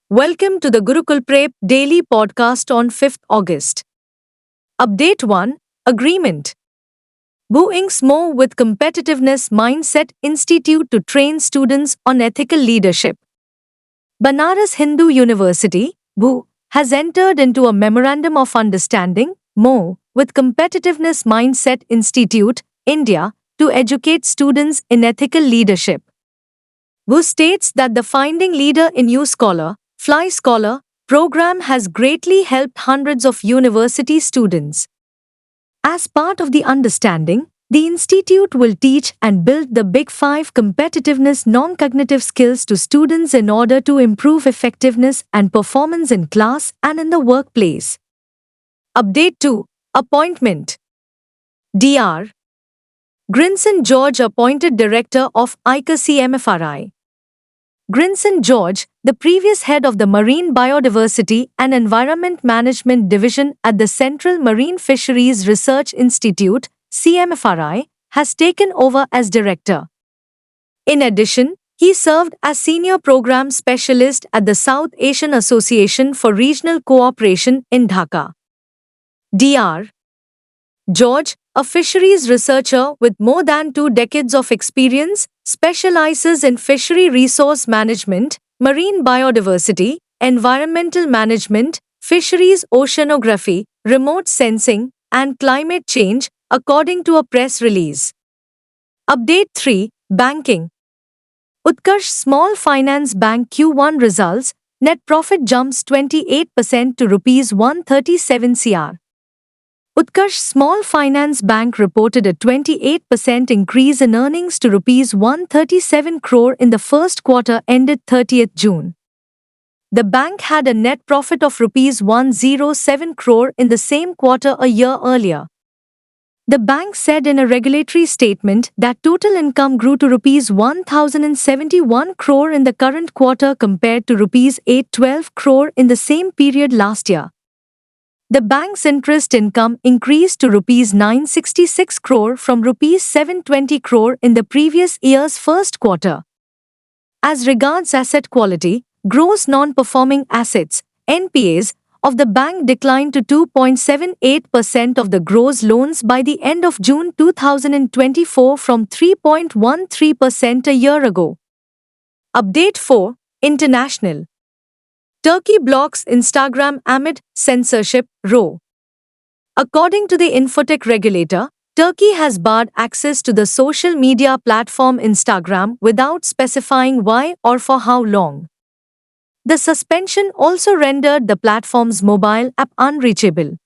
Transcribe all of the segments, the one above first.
Welcome to the Gurukul Prep Daily Podcast on 5th August. Update 1 Agreement. BU inks more with Competitiveness Mindset Institute to train students on ethical leadership. Banaras Hindu University, BU, has entered into a Memorandum of Understanding, MOU, with Competitiveness Mindset Institute, India, to educate students in ethical leadership. BU states that the Finding Leader in You Scholar, Fly Scholar, program has greatly helped hundreds of university students. As part of the understanding, the institute will teach and build the Big Five competitiveness non-cognitive skills to students in order to improve effectiveness and performance in class and in the workplace. Update 2 Appointment. Dr. Grinson George appointed Director of ICA CMFRI. Grinson George, the previous head of the Marine Biodiversity and Environment Management Division at the Central Marine Fisheries Research Institute, CMFRI, has taken over as director. In addition, he served as Senior Program Specialist at the South Asian Association for Regional Cooperation in Dhaka. Dr. George, a fisheries researcher with more than 2 decades of experience, specializes in fishery resource management, marine biodiversity, environmental management, fisheries oceanography, remote sensing, and climate change, according to a press release. Update 3 Banking. Utkarsh Small Finance Bank Q1 results, net profit jumps 28% to Rs 137 crore. Utkarsh Small Finance Bank reported a 28% increase in earnings to Rs 137 crore in the first quarter ended 30th June. The bank had a net profit of Rs 107 crore in the same quarter a year earlier. The bank said in a regulatory statement that total income grew to Rs 1,071 crore in the current quarter compared to Rs 812 crore in the same period last year. The bank's interest income increased to Rs 966 crore from Rs 720 crore in the previous year's first quarter. As regards asset quality, gross non-performing assets, NPAs, of the bank declined to 2.78% of the gross loans by the end of June 2024 from 3.13% a year ago. Update 4 International. Turkey blocks Instagram amid censorship row. According to the Infotech regulator, Turkey has barred access to the social media platform Instagram without specifying why or for how long. The suspension also rendered the platform's mobile app unreachable.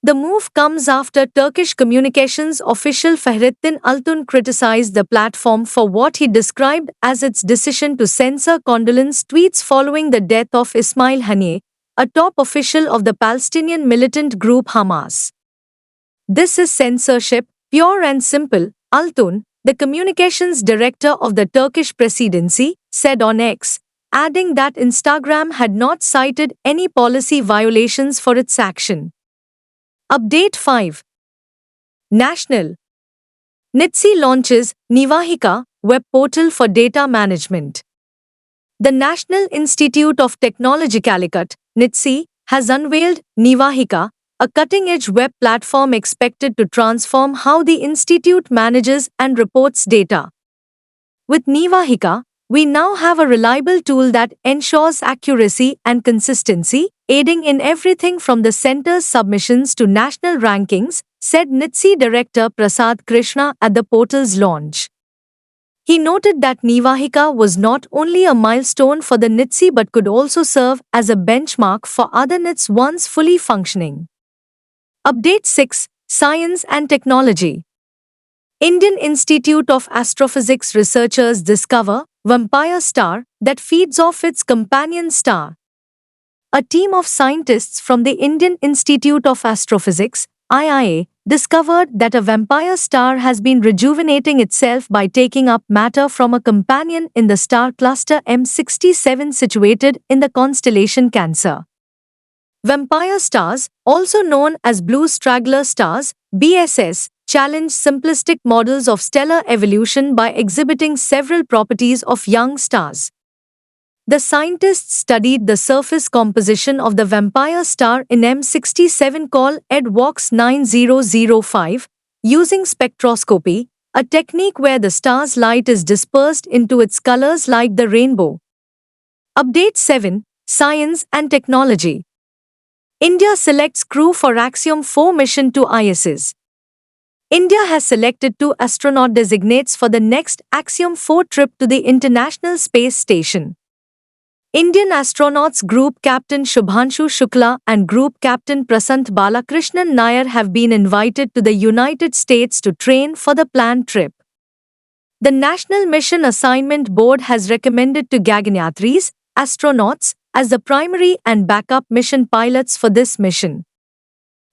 The move comes after Turkish communications official Fahrettin Altun criticized the platform for what he described as its decision to censor condolence tweets following the death of Ismail Haniyeh, a top official of the Palestinian militant group Hamas. This is censorship, pure and simple, Altun, the communications director of the Turkish presidency, said on X, adding that Instagram had not cited any policy violations for its action. Update 5 National. NITSI launches Nivahika, web portal for data management. The National Institute of Technology Calicut, NITSI, has unveiled Nivahika, a cutting-edge web platform expected to transform how the institute manages and reports data. With Nivahika, we now have a reliable tool that ensures accuracy and consistency, aiding in everything from the center's submissions to national rankings, said NITSI Director Prasad Krishna at the portal's launch. He noted that Nivahika was not only a milestone for the NITSI but could also serve as a benchmark for other NITs once fully functioning. Update 6 Science and Technology. Indian Institute of Astrophysics researchers discover vampire star that feeds off its companion star. A team of scientists from the Indian Institute of Astrophysics, IIA, discovered that a vampire star has been rejuvenating itself by taking up matter from a companion in the star cluster M67 situated in the constellation Cancer. Vampire stars, also known as blue straggler stars, BSS, challenge simplistic models of stellar evolution by exhibiting several properties of young stars. The scientists studied the surface composition of the vampire star in M67 called EDWOX 9005 using spectroscopy, a technique where the star's light is dispersed into its colors like the rainbow. Update 7. Science and Technology. India selects crew for Axiom 4 mission to ISS. India has selected 2 astronaut designates for the next Axiom 4 trip to the International Space Station. Indian astronauts Group Captain Shubhanshu Shukla and Group Captain Prasant Balakrishnan Nair have been invited to the United States to train for the planned trip. The National Mission Assignment Board has recommended to Gaganyatris, astronauts, as the primary and backup mission pilots for this mission.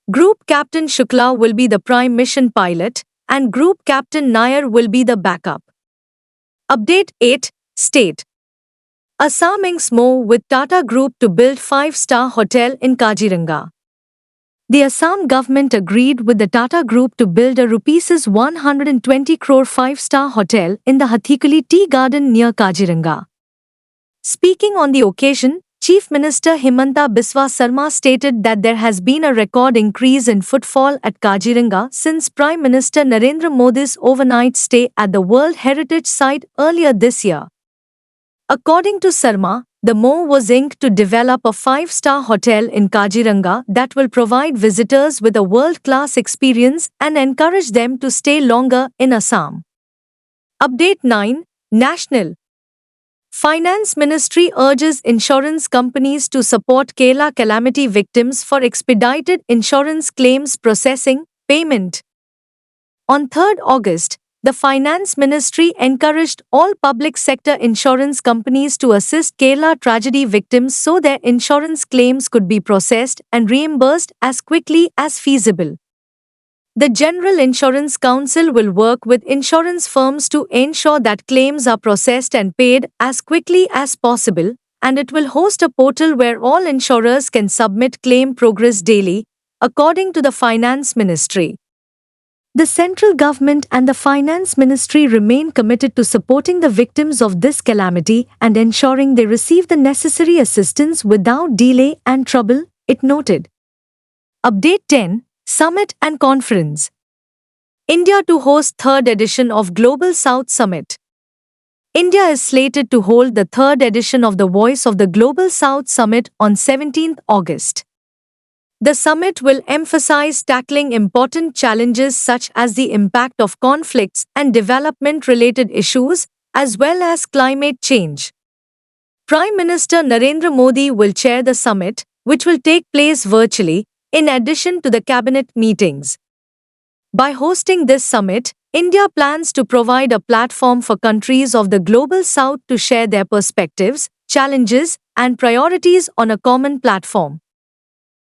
Group Captain Shukla will be the prime mission pilot, and Group Captain Nair will be the backup. Update 8. State. Assam inks more with Tata Group to build 5-star hotel in Kaziranga. The Assam government agreed with the Tata Group to build a Rs 120 crore 5-star hotel in the Hathikuli Tea Garden near Kaziranga. Speaking on the occasion, Chief Minister Himanta Biswa Sarma stated that there has been a record increase in footfall at Kaziranga since Prime Minister Narendra Modi's overnight stay at the World Heritage Site earlier this year. According to Sarma, the MoU was inked to develop a 5-star hotel in Kaziranga that will provide visitors with a world-class experience and encourage them to stay longer in Assam. Update 9. National. Finance Ministry urges insurance companies to support Kerala calamity victims for expedited insurance claims processing, payment. On 3rd August, the Finance Ministry encouraged all public sector insurance companies to assist Kerala tragedy victims so their insurance claims could be processed and reimbursed as quickly as feasible. The General Insurance Council will work with insurance firms to ensure that claims are processed and paid as quickly as possible, and it will host a portal where all insurers can submit claim progress daily, according to the Finance Ministry. The central government and the Finance Ministry remain committed to supporting the victims of this calamity and ensuring they receive the necessary assistance without delay and trouble, it noted. Update 10. Summit and Conference. India to host 3rd edition of Global South Summit. India is slated to hold the 3rd edition of the Voice of the Global South Summit on 17th August. The summit will emphasize tackling important challenges such as the impact of conflicts and development-related issues, as well as climate change. Prime Minister Narendra Modi will chair the summit, which will take place virtually, in addition to the cabinet meetings. By hosting this summit, India plans to provide a platform for countries of the Global South to share their perspectives, challenges, and priorities on a common platform.